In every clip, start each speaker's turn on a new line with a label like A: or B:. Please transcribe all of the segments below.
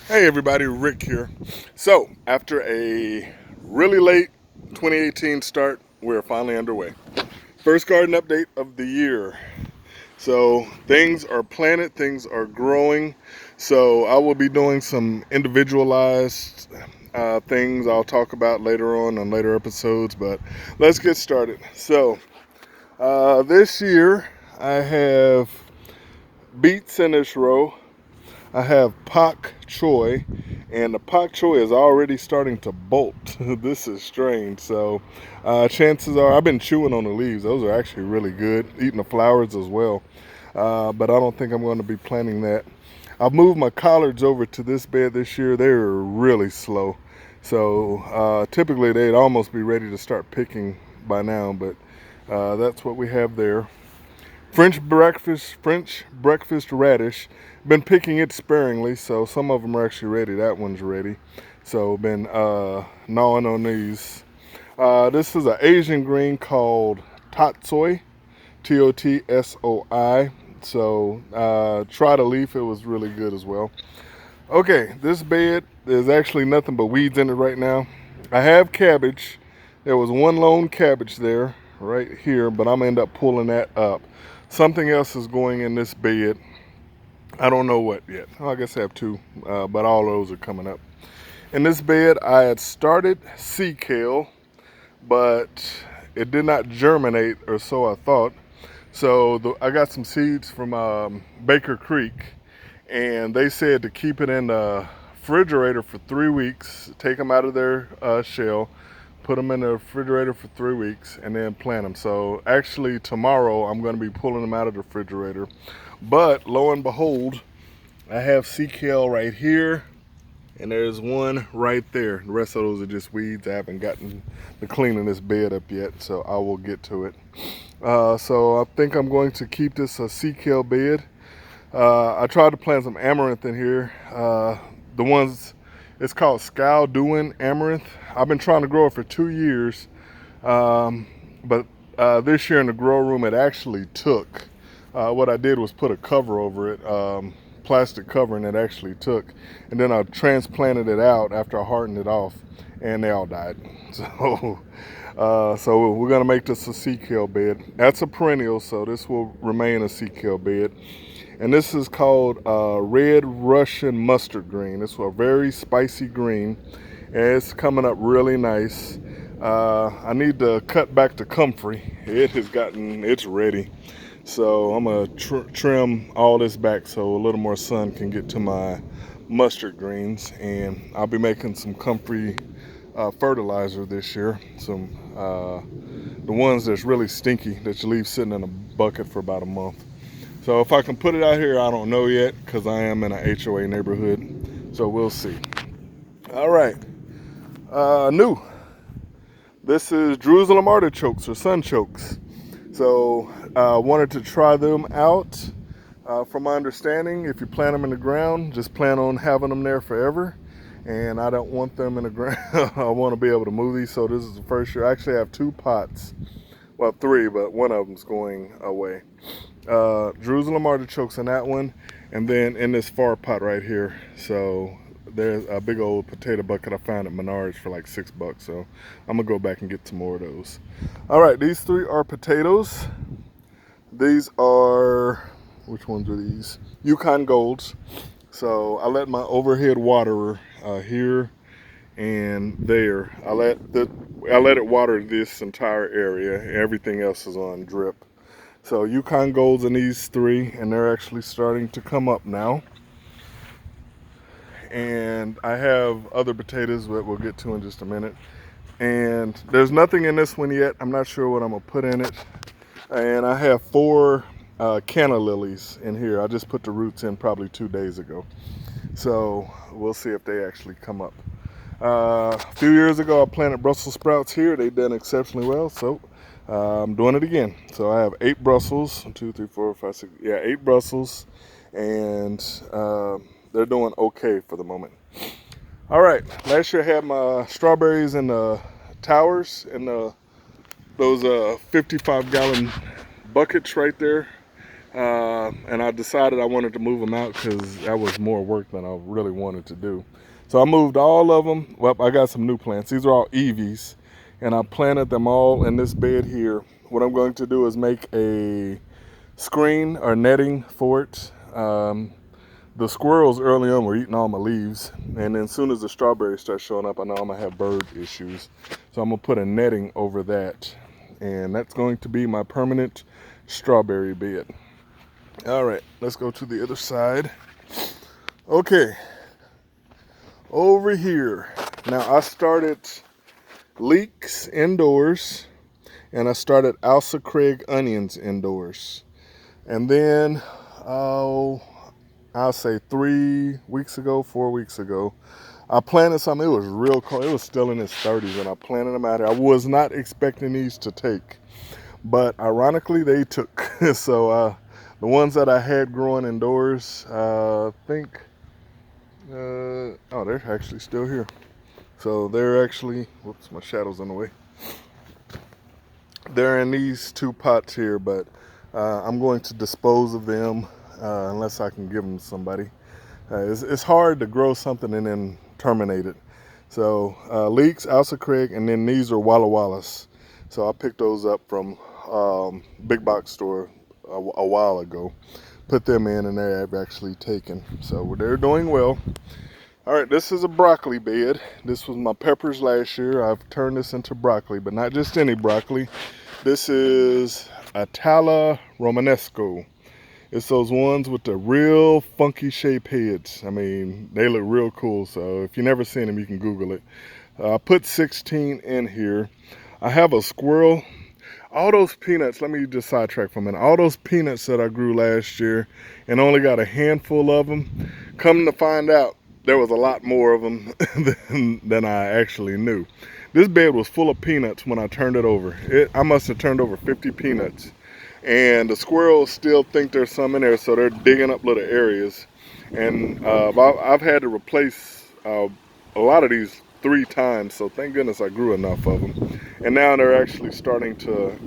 A: Hey everybody, Rick here. So, after a really late 2018 start, we're finally underway. First garden update of the year. So, things are planted, things are growing. So, I will be doing some individualized things I'll talk about later on later episodes, but let's get started. So, this year I have beets in this row. I have pak choy, and the pak choy is already starting to bolt. This is strange. So chances are, I've been chewing on the leaves. Those are actually really good. Eating the flowers as well. But I don't think I'm going to be planting that. I've moved my collards over to this bed this year. They're really slow. So typically they'd almost be ready to start picking by now, but that's what we have there. French breakfast radish. Been picking it sparingly, so some of them are actually ready. That one's ready. So been gnawing on these. This is an Asian green called tatsoi, Totsoi. So tried a leaf. It was really good as well. Okay, this bed, there's actually nothing but weeds in it right now. I have cabbage. There was one lone cabbage there, right here, but I'm gonna end up pulling that up. Something else is going in this bed. I don't know what yet. Well, I guess I have two, but all those are coming up. In this bed, I had started sea kale, but it did not germinate, or so I thought. So I got some seeds from Baker Creek, and they said to keep it in the refrigerator for 3 weeks, take them out of their shell, put them in the refrigerator for 3 weeks, and then plant them. So actually tomorrow I'm going to be pulling them out of the refrigerator. But lo and behold, I have sea kale right here, and there's one right there. The rest of those are just weeds. I haven't gotten to cleaning this bed up yet, so I will get to it. So I think I'm going to keep this a sea kale bed. I tried to plant some amaranth in here. The ones, it's called Skowdoin amaranth. I've been trying to grow it for 2 years, but this year in the grow room it actually took. What I did was put a cover over it, plastic cover, and it actually took. And then I transplanted it out after I hardened it off, and they all died. So we're gonna make this a sea kale bed. That's a perennial, so this will remain a sea kale bed. And this is called red Russian mustard green. It's a very spicy green, and it's coming up really nice. I need to cut back the comfrey. It's ready. So I'm gonna trim all this back so a little more sun can get to my mustard greens, and I'll be making some comfrey fertilizer this year. The ones that's really stinky that you leave sitting in a bucket for about a month. So if I can put it out here, I don't know yet, because I am in an HOA neighborhood. So we'll see. All right, new. This is Jerusalem artichokes or sunchokes. So I wanted to try them out. From my understanding, if you plant them in the ground, just plan on having them there forever. And I don't want them in the ground. I want to be able to move these. So this is the first year. I actually have 2 pots. Well, 3, but one of them's going away. Jerusalem artichokes in that one. And then in this far pot right here. So there's a big old potato bucket I found at Menards for like $6. So I'm gonna go back and get some more of those. All right, these 3 are potatoes. These are, which ones are these? Yukon Golds. So I let my overhead waterer here and there. I let it water this entire area. Everything else is on drip. So Yukon Golds in these 3, and they're actually starting to come up now. And I have other potatoes that we'll get to in just a minute. And there's nothing in this one yet. I'm not sure what I'm gonna put in it. And I have 4 canna lilies in here. I just put the roots in probably 2 days ago. So we'll see if they actually come up. A few years ago, I planted Brussels sprouts here. They've done exceptionally well, so I'm doing it again. So I have 8 Brussels, 1, 2, 3, 4, 5, 6, yeah, 8 Brussels, and they're doing okay for the moment. All right, last year I had my strawberries in the towers in those 55-gallon buckets right there. and I decided I wanted to move them out because that was more work than I really wanted to do. So I moved all of them. Well, I got some new plants. These are all Eevees, and I planted them all in this bed here. What I'm going to do is make a screen or netting for it. The squirrels early on were eating all my leaves, and then as soon as the strawberries start showing up, I know I'm gonna have bird issues. So I'm gonna put a netting over that, and that's going to be my permanent strawberry bed. All right, let's go to the other side. Okay, over here. Now I started leeks indoors, and I started Alsa Craig onions indoors. And then, I'll say 3 weeks ago, 4 weeks ago, I planted some. It was real cold. It was still in its 30s when I planted them out here. I was not expecting these to take, but ironically they took. So the ones that I had growing indoors, I think, oh, they're actually still here. So they're actually, whoops, my shadow's in the way. They're in these 2 pots here, but I'm going to dispose of them unless I can give them to somebody. It's hard to grow something and then terminate it. So leeks, Alsa Craig, and then these are Walla Wallas. So I picked those up from big box store a while ago. Put them in and they're actually taken. So they're doing well. All right, this is a broccoli bed. This was my peppers last year. I've turned this into broccoli, but not just any broccoli. This is Atala Romanesco. It's those ones with the real funky shaped heads. I mean, they look real cool. So if you've never seen them, you can Google it. I put 16 in here. I have a squirrel. All those peanuts, let me just sidetrack for a minute. All those peanuts that I grew last year and only got a handful of them, come to find out, there was a lot more of them than I actually knew. This bed was full of peanuts when I turned it over. I must have turned over 50 peanuts. And the squirrels still think there's some in there, so they're digging up little areas. And I've had to replace a lot of these 3 times, so thank goodness I grew enough of them. And now they're actually starting to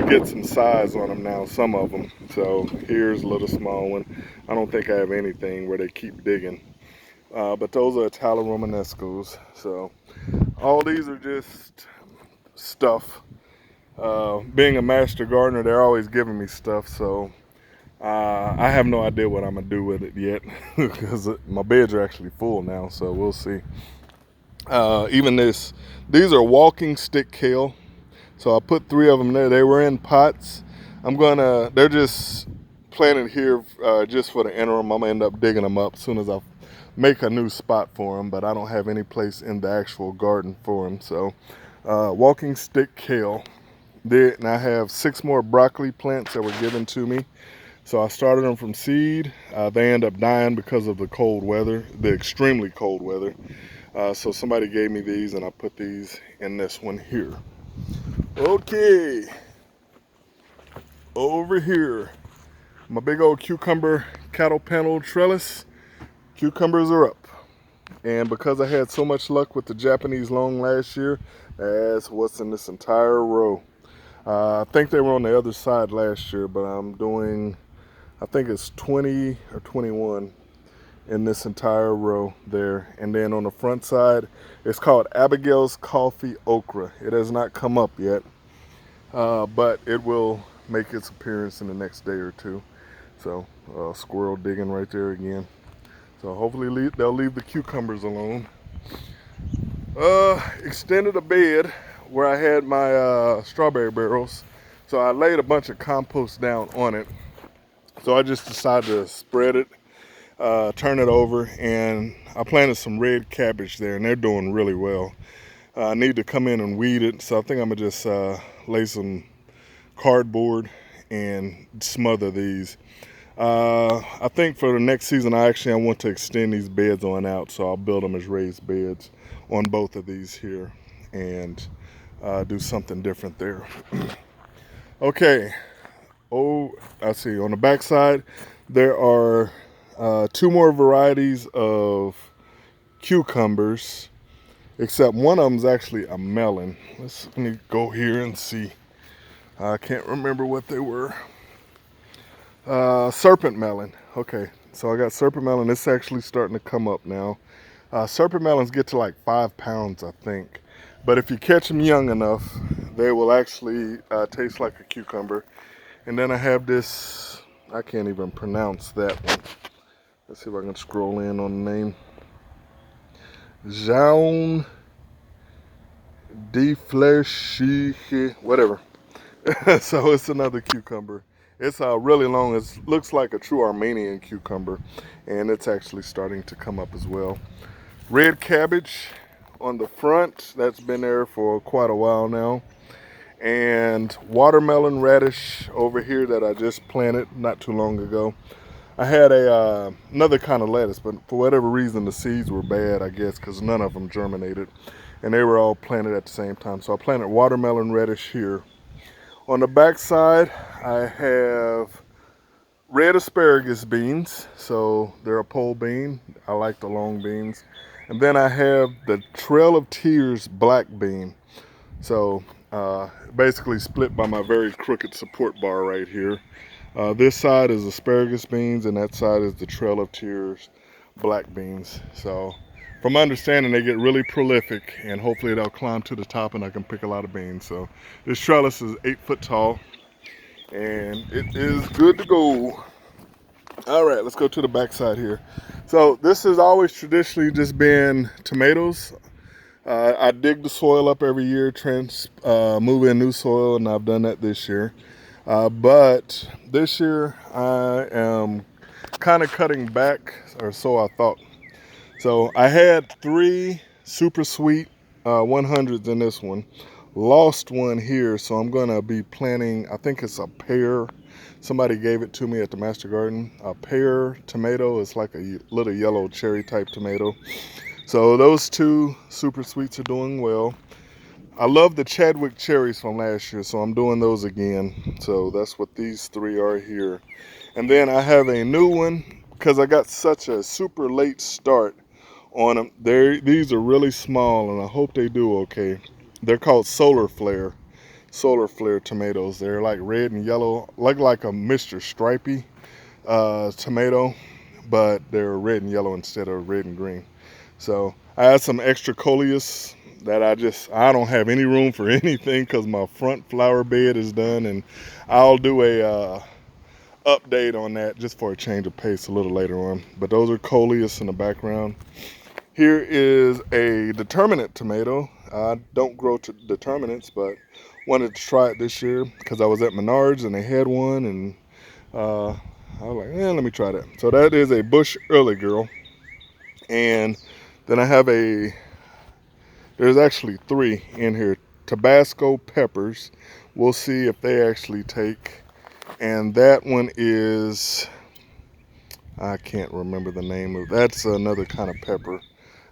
A: get some size on them now, some of them. So here's a little small one. I don't think I have anything where they keep digging. But those are Italo Romanescos. So all these are just stuff. Being a master gardener, they're always giving me stuff, so I have no idea what I'm gonna do with it yet because my beds are actually full now, so we'll see. Even these are walking stick kale, so I put 3 of them there. They were in pots. They're just planted here just for the interim. I'm gonna end up digging them up as soon as I make a new spot for them, but I don't have any place in the actual garden for them. So walking stick kale. And I have 6 more broccoli plants that were given to me. So I started them from seed. They end up dying because of the cold weather, the extremely cold weather. So somebody gave me these and I put these in this one here. Okay. Over here, my big old cucumber cattle panel trellis. Cucumbers are up. And because I had so much luck with the Japanese long last year, that's what's in this entire row. I think they were on the other side last year, but I'm doing, I think it's 20 or 21 in this entire row there. And then on the front side, it's called Abigail's Coffee Okra. It has not come up yet, but it will make its appearance in the next day or 2. So squirrel digging right there again. So hopefully they'll leave the cucumbers alone. Extended a bed where I had my strawberry barrels. So I laid a bunch of compost down on it. So I just decided to spread it, turn it over, and I planted some red cabbage there, and they're doing really well. I need to come in and weed it, so I think I'm gonna just lay some cardboard and smother these. I think for the next season, I want to extend these beds on out, so I'll build them as raised beds on both of these here and do something different there. Okay. Oh, I see. On the back side, there are 2 more varieties of cucumbers, except one of them is actually a melon. Let me go here and see. I can't remember what they were. Serpent melon. Okay, so I got serpent melon. It's actually starting to come up now. Serpent melons get to like 5 pounds, I think. But if you catch them young enough, they will actually taste like a cucumber. And then I have this, I can't even pronounce that one. Let's see if I can scroll in on the name. Jaune de Flechiche, whatever. So it's another cucumber. It's really long. It looks like a true Armenian cucumber, and it's actually starting to come up as well. Red cabbage on the front, that's been there for quite a while now. And watermelon radish over here that I just planted not too long ago. I had another kind of lettuce, but for whatever reason the seeds were bad, I guess, because none of them germinated. And they were all planted at the same time. So I planted watermelon radish here. On the back side, I have red asparagus beans. So they're a pole bean. I like the long beans. And then I have the Trail of Tears black bean. So basically split by my very crooked support bar right here. This side is asparagus beans and that side is the Trail of Tears black beans. So from my understanding, they get really prolific and hopefully they'll climb to the top and I can pick a lot of beans. So this trellis is 8 foot tall and it is good to go. All right, let's go to the back side here. So this has always traditionally just been tomatoes. I dig the soil up every year, move in new soil, and I've done that this year. But this year I am kind of cutting back, or so I thought. So I had 3 super sweet 100s in this one. Lost one here, so I'm going to be planting, I think it's a pear. Somebody gave it to me at the Master Garden. A pear tomato is like a little yellow cherry type tomato. So those 2 super sweets are doing well. I love the Chadwick cherries from last year, so I'm doing those again. So that's what these 3 are here. And then I have a new one because I got such a super late start on them. These are really small and I hope they do okay. They're called Solar Flare tomatoes. They're like red and yellow, like a Mr. Stripey tomato, but they're red and yellow instead of red and green. So I had some extra coleus that I don't have any room for anything because my front flower bed is done, and I'll do a update on that just for a change of pace a little later on. But those are coleus in the background. Here is a determinate tomato. I don't grow determinants, but wanted to try it this year because I was at Menards and they had one, and I was like, let me try that. So that is a Bush Early Girl. And then I have there's actually 3 in here. Tabasco peppers. We'll see if they actually take. And that one is, I can't remember the name of, that's another kind of pepper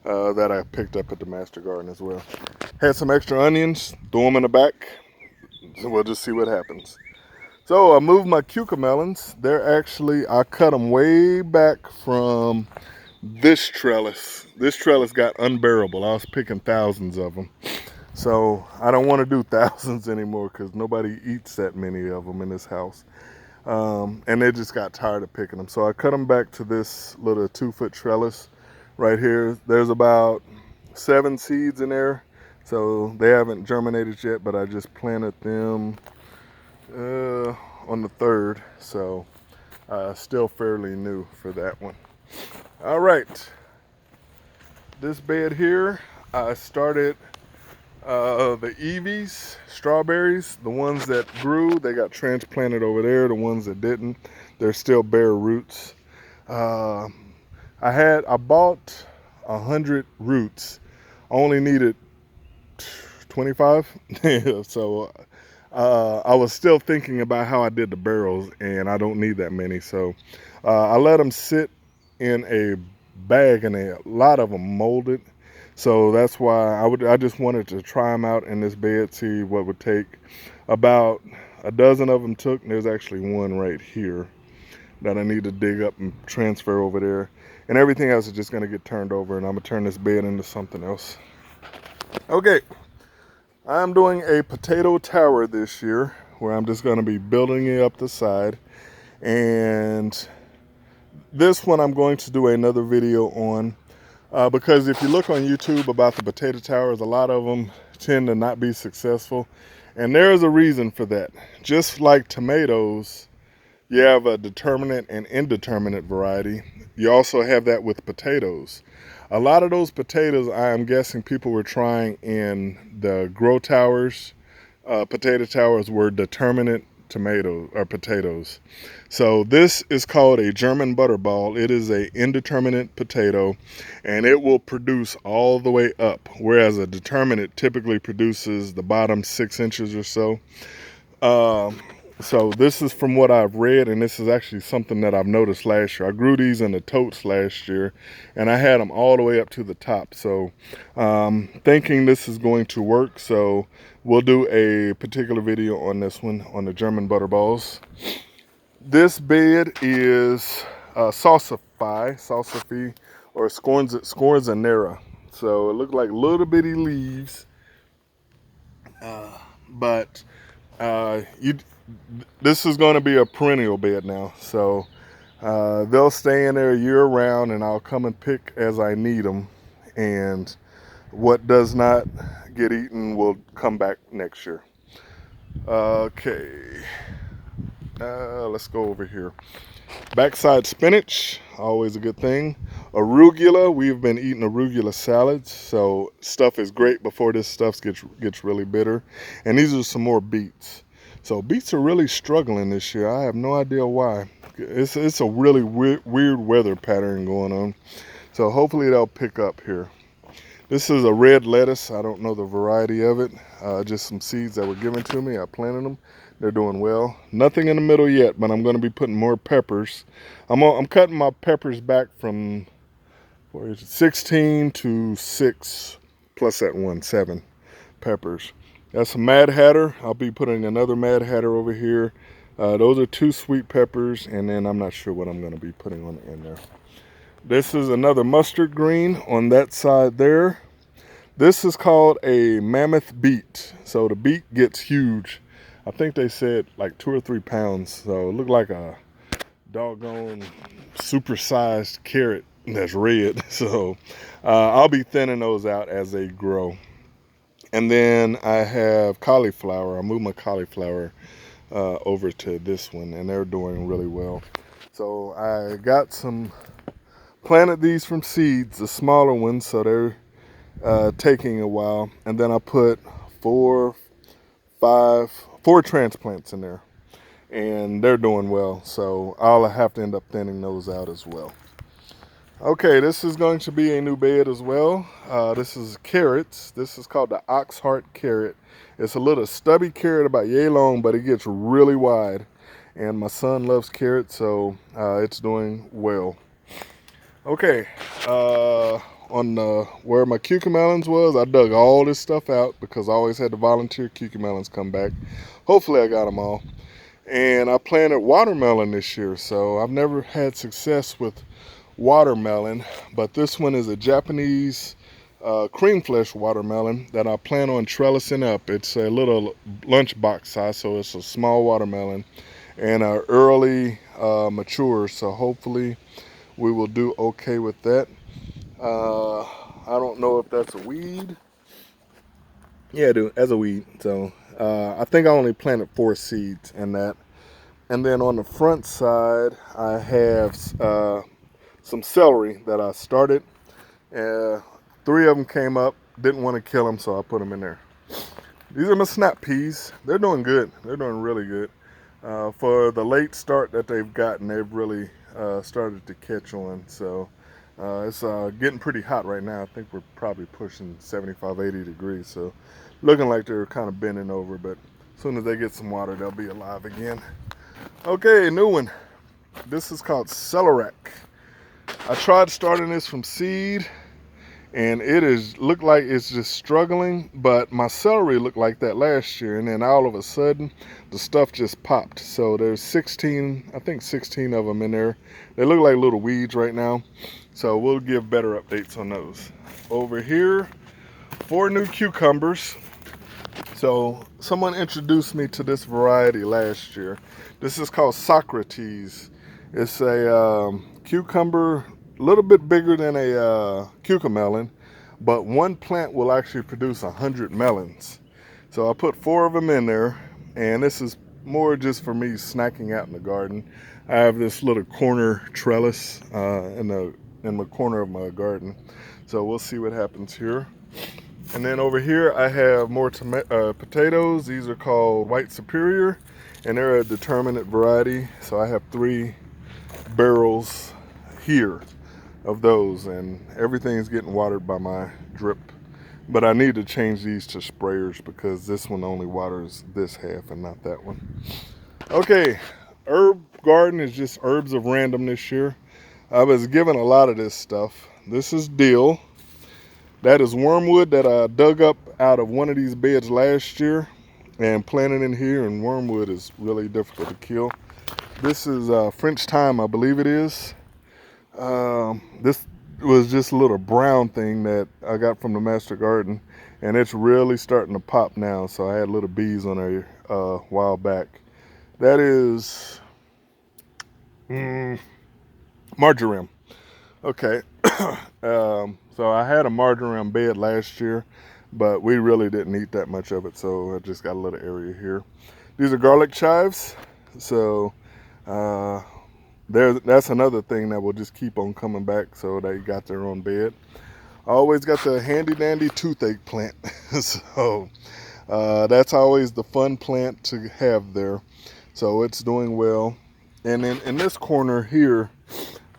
A: that I picked up at the Master Garden as well. Had some extra onions, threw them in the back. So we'll just see what happens. So I moved my cucamelons. I cut them way back from this trellis. This trellis got unbearable. I was picking thousands of them. So I don't want to do thousands anymore because nobody eats that many of them in this house. And they just got tired of picking them. So I cut them back to this little 2-foot trellis right here. There's about 7 seeds in there. So they haven't germinated yet, but I just planted them on the 3rd. So still fairly new for that one. All right, this bed here, I started the Eevees, strawberries. The ones that grew, they got transplanted over there. The ones that didn't, they're still bare roots. I bought 100 roots. I only needed 25. So I was still thinking about how I did the barrels, and I don't need that many. So I let them sit in a bag, and a lot of them molded. So that's why I just wanted to try them out in this bed, see what would take. About a dozen of them took, and there's actually one right here that I need to dig up and transfer over there. And everything else is just gonna get turned over, and I'm gonna turn this bed into something else. Okay, I'm doing a potato tower this year where I'm just gonna be building it up the side. And this one I'm going to do another video on, because if you look on YouTube about the potato towers, a lot of them tend to not be successful. And there is a reason for that. Just like tomatoes, you have a determinate and indeterminate variety. You also have that with potatoes. A lot of those potatoes, I am guessing people were trying in the grow towers, potato towers, were determinate tomatoes or potatoes. So this is called a German butterball. It is a indeterminate potato, and it will produce all the way up, whereas a determinate typically produces the bottom 6 inches or so. So this is from what I've read, and this is actually something that I've noticed last year. I grew these in the totes last year, and I had them all the way up to the top. So thinking this is going to work, so we'll do a particular video on this one, on the German butterballs. This bed is salsify, or scorzonera. So it looked like little bitty leaves, but this is going to be a perennial bed now, so they'll stay in there year round, and I'll come and pick as I need them, and what does not get eaten will come back next year. Okay, let's go over here. Backside spinach, always a good thing. Arugula, we've been eating arugula salads, so stuff is great before this stuff gets really bitter. And these are some more beets. So beets are really struggling this year. I have no idea why. It's a really weird weather pattern going on. So hopefully they'll pick up here. This is a red lettuce. I don't know the variety of it. Just some seeds that were given to me. I planted them. They're doing well. Nothing in the middle yet, but I'm going to be putting more peppers. I'm cutting my peppers back from 16 to 6 plus that 7 peppers. That's a Mad Hatter. I'll be putting another Mad Hatter over here. Those are 2 sweet peppers, and then I'm not sure what I'm going to be putting on the end there. This is another mustard green on that side there. This is called a mammoth beet. So the beet gets huge. I think they said like 2 or 3 pounds. So it looked like a doggone supersized carrot that's red. So I'll be thinning those out as they grow. And then I have cauliflower. I moved my cauliflower over to this one, and they're doing really well. So I got planted these from seeds, the smaller ones, so they're taking a while. And then I put 4 transplants in there, and they're doing well. So I'll have to end up thinning those out as well. Okay, this is going to be a new bed as well. This is carrots. This is called the ox heart carrot. It's a little stubby carrot, about yay long, but it gets really wide. And my son loves carrots, so it's doing well. Okay, on where my cucamelons was, I dug all this stuff out because I always had to volunteer cucamelons come back. Hopefully I got them all. And I planted watermelon this year, so I've never had success with watermelon, but this one is a Japanese cream flesh watermelon that I plan on trellising up. It's a little lunchbox size, so it's a small watermelon and early mature, so hopefully we will do okay with that. I don't know if that's a weed. Yeah, dude, as a weed. So I think I only planted 4 seeds in that. And then on the front side, I have some celery that I started. 3 of them came up. Didn't want to kill them, so I put them in there. These are my snap peas. They're doing good. They're doing really good. For the late start that they've gotten, they've really started to catch on. So it's getting pretty hot right now. I think we're probably pushing 75, 80 degrees. So looking like they're kind of bending over, but as soon as they get some water, they'll be alive again. Okay, new one. This is called Celerac. I tried starting this from seed, and it looked like it's just struggling, but my celery looked like that last year, and then all of a sudden the stuff just popped. So there's 16, I think 16 of them in there. They look like little weeds right now, so we'll give better updates on those. Over here, 4 new cucumbers. So someone introduced me to this variety last year. This is called Socrates. It's a cucumber, a little bit bigger than a cucamelon, but one plant will actually produce 100 melons. So I put 4 of them in there, and this is more just for me snacking out in the garden. I have this little corner trellis in the corner of my garden. So we'll see what happens here. And then over here I have more potatoes. These are called White Superior, and they're a determinate variety. So I have 3 barrels here of those, and everything's getting watered by my drip. But I need to change these to sprayers because this one only waters this half and not that one. Okay, herb garden is just herbs of random this year. I was given a lot of this stuff. This is dill. That is wormwood that I dug up out of one of these beds last year and planted in here, and wormwood is really difficult to kill. This is French thyme, I believe it is. This was just a little brown thing that I got from the Master Garden, and it's really starting to pop now, so I had little bees on there a while back. That is marjoram. Okay. So I had a marjoram bed last year, but we really didn't eat that much of it, so I just got a little area here. These are garlic chives, so that's another thing that will just keep on coming back, so they got their own bed. I always got the handy dandy toothache plant, so that's always the fun plant to have there. So it's doing well. And then in this corner here,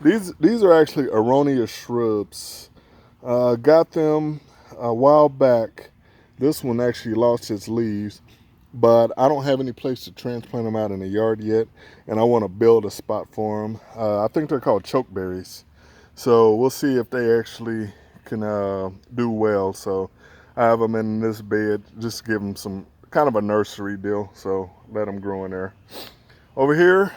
A: these are actually erroneous shrubs. Got them a while back. This one actually lost its leaves, but I don't have any place to transplant them out in the yard yet, and I want to build a spot for them. I think they're called chokeberries. So we'll see if they actually can do well. So I have them in this bed, just give them some kind of a nursery deal, so let them grow in there. Over here,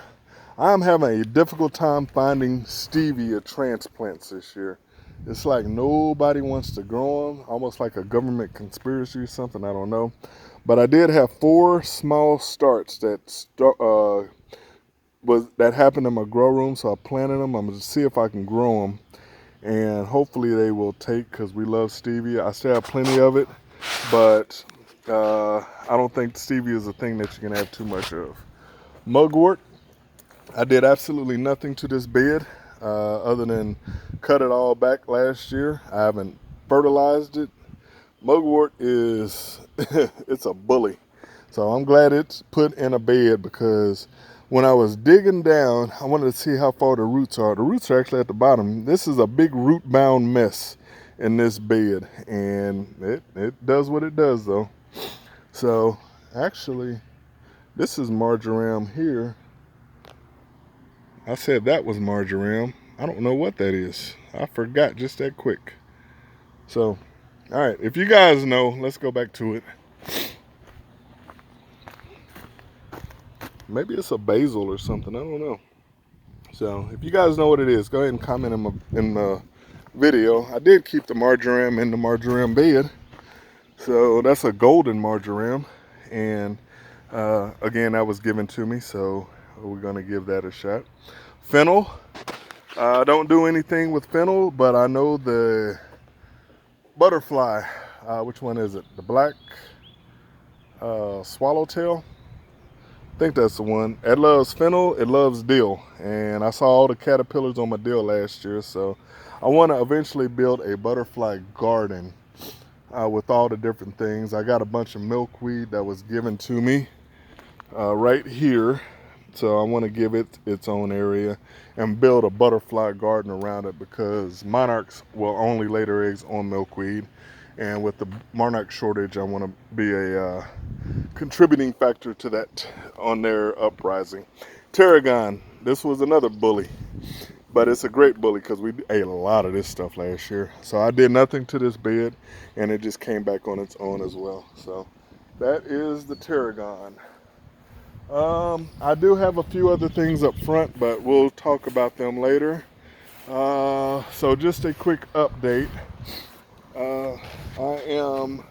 A: I'm having a difficult time finding stevia transplants this year. It's like nobody wants to grow them, almost like a government conspiracy or something, I don't know. But I did have 4 small starts that happened in my grow room, so I planted them. I'm going to see if I can grow them, and hopefully they will take, because we love stevia. I still have plenty of it, but I don't think stevia is a thing that you can have too much of. Mugwort. I did absolutely nothing to this bed other than cut it all back last year. I haven't fertilized it. Mugwort is, it's a bully. So I'm glad it's put in a bed, because when I was digging down, I wanted to see how far the roots are. The roots are actually at the bottom. This is a big root-bound mess in this bed, and it does what it does though. So actually, this is marjoram here. I said that was marjoram. I don't know what that is. I forgot just that quick. So, all right, if you guys know, let's go back to it. Maybe it's a basil or something, I don't know. So, if you guys know what it is, go ahead and comment in the video. I did keep the marjoram in the marjoram bed. So, that's a golden marjoram. And again, that was given to me, so we're gonna give that a shot. Fennel. I don't do anything with fennel, but I know the butterfly. Which one is it? The black swallowtail? I think that's the one. It loves fennel, it loves dill. And I saw all the caterpillars on my dill last year, so I want to eventually build a butterfly garden with all the different things. I got a bunch of milkweed that was given to me right here. So I want to give it its own area and build a butterfly garden around it, because monarchs will only lay their eggs on milkweed. And with the monarch shortage, I want to be a contributing factor to that on their uprising. Tarragon, this was another bully, but it's a great bully because we ate a lot of this stuff last year. So I did nothing to this bed, and it just came back on its own as well. So that is the tarragon. I do have a few other things up front, but we'll talk about them later. So just a quick update. I am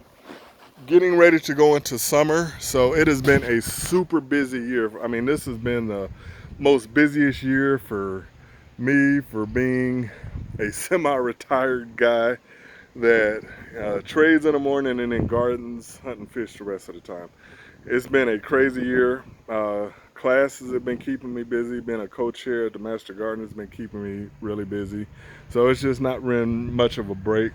A: getting ready to go into summer, so it has been a super busy year. I mean, this has been the most busiest year for me, for being a semi-retired guy that trades in the morning and then gardens, hunting fish the rest of the time. It's been a crazy year. Classes have been keeping me busy. Being a coach here at the Master Garden has been keeping me really busy. So it's just not been much of a break.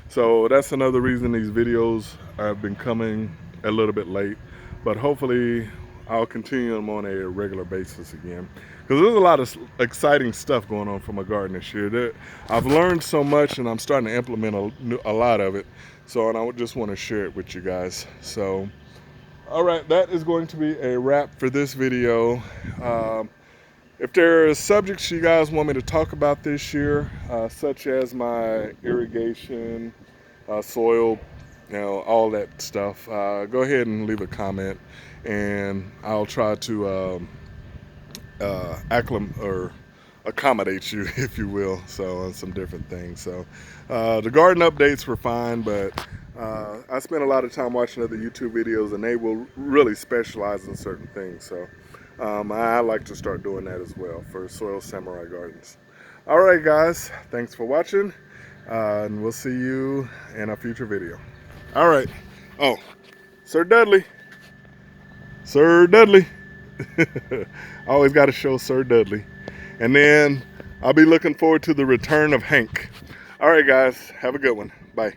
A: So that's another reason these videos have been coming a little bit late. But hopefully I'll continue them on a regular basis again. Because there's a lot of exciting stuff going on for my garden this year. I've learned so much and I'm starting to implement a lot of it. So, and I just want to share it with you guys. So, all right, that is going to be a wrap for this video. If there are subjects you guys want me to talk about this year, such as my irrigation, soil, all that stuff, go ahead and leave a comment, and I'll try to accommodate you, if you will, so on some different things. So the garden updates were fine, but I spent a lot of time watching other YouTube videos, and they will really specialize in certain things. So I like to start doing that as well for Soil Samurai Gardens. All right, guys, thanks for watching, and we'll see you in a future video. All right. Oh, Sir Dudley. Sir Dudley. I always got to show Sir Dudley. And then I'll be looking forward to the return of Hank. All right, guys, have a good one. Bye.